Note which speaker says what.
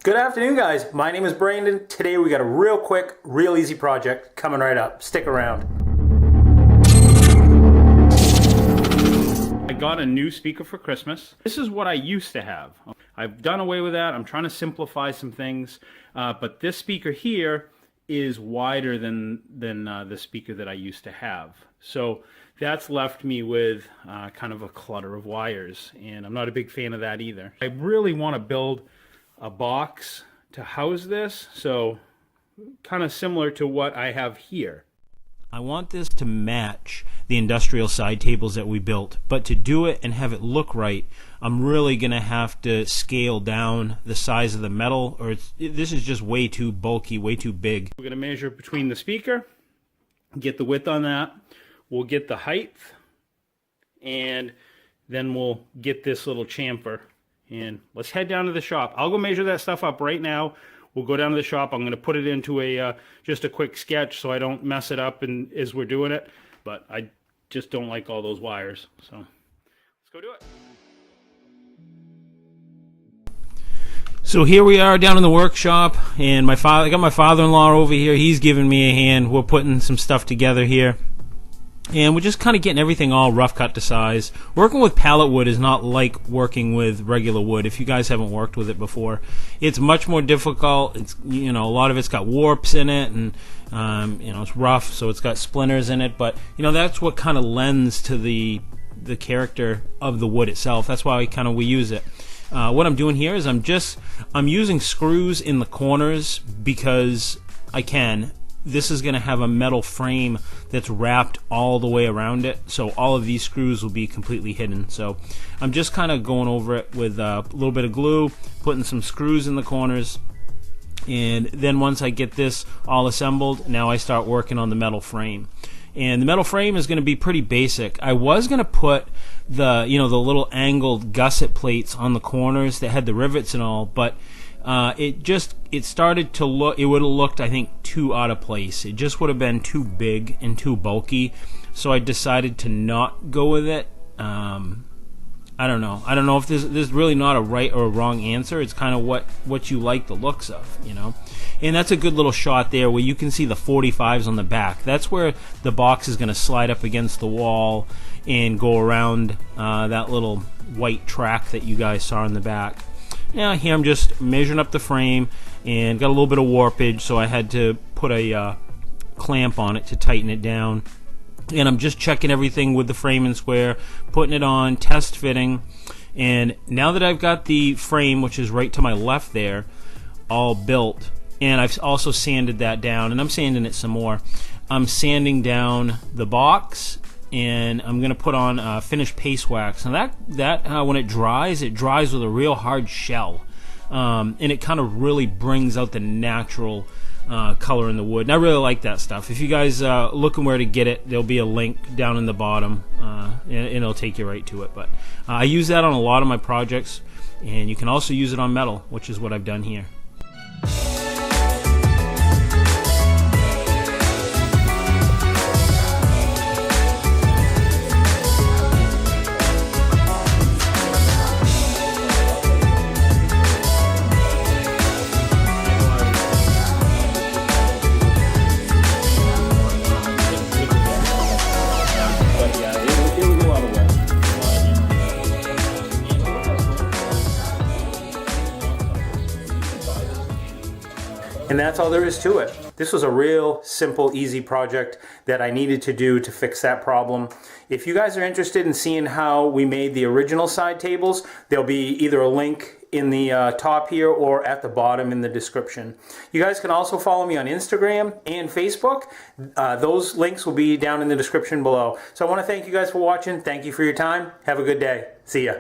Speaker 1: Good afternoon, guys. My name is Brandon. Today we got a real quick, real easy project coming right up. Stick around.
Speaker 2: I got a new speaker for Christmas. This is what I used to have. I've done away with that. I'm trying to simplify some things, but this speaker here is wider than the speaker that I used to have. So that's left me with kind of a clutter of wires, and I'm not a big fan of that either. I really want to build a box to house this, so kind of similar to what I have here. I want this to match the industrial side tables that we built, but to do it and have it look right, I'm really going to have to scale down the size of the metal, or this is just way too bulky, way too big. We're going to measure between the speaker, get the width on that, we'll get the height, and then we'll get this little chamfer. And let's head down to the shop. I'll go measure that stuff up right now. We'll go down to the shop. I'm going to put it into a just a quick sketch so I don't mess it up as we're doing it. But I just don't like all those wires. So let's go do it. So here we are down in the workshop, and I got my father-in-law over here. He's giving me a hand. We're putting some stuff together here. And we're just kind of getting everything all rough cut to size. Working with pallet wood is not like working with regular wood. If you guys haven't worked with it before, it's much more difficult. It's, a lot of it's got warps in it, and it's rough, so it's got splinters in it. But that's what kind of lends to the character of the wood itself. That's why we use it. What I'm doing here is I'm using screws in the corners because I can. This is going to have a metal frame that's wrapped all the way around it, so all of these screws will be completely hidden. So I'm just kind of going over it with a little bit of glue, putting some screws in the corners, and then once I get this all assembled, now I start working on the metal frame. And the metal frame is going to be pretty basic. I was going to put the little angled gusset plates on the corners that had the rivets and all, but it started to look, it would have looked, I think, too out of place. It just would have been too big and too bulky, so I decided to not go with it. I don't know if there's really not a right or a wrong answer. It's kind of what you like the looks of, And that's a good little shot there where you can see the 45s on the back. That's where the box is going to slide up against the wall and go around that little white track that you guys saw in the back. Now here I'm just measuring up the frame, and got a little bit of warpage, so I had to put a clamp on it to tighten it down. And I'm just checking everything with the frame and square, putting it on, test fitting. And now that I've got the frame, which is right to my left there, all built, and I've also sanded that down, and I'm sanding it some more. I'm sanding down the box, and I'm going to put on finished paste wax. Now that when it dries with a real hard shell, and it kind of really brings out the natural color in the wood. And I really like that stuff. If you guys looking where to get it, there'll be a link down in the bottom, and it'll take you right to it. But I use that on a lot of my projects, and you can also use it on metal, which is what I've done here.
Speaker 1: And that's all there is to it. This was a real simple, easy project that I needed to do to fix that problem. If you guys are interested in seeing how we made the original side tables, there'll be either a link in the top here or at the bottom in the description. You guys can also follow me on Instagram and Facebook. Those links will be down in the description below. So I want to thank you guys for watching. Thank you for your time. Have a good day. See ya.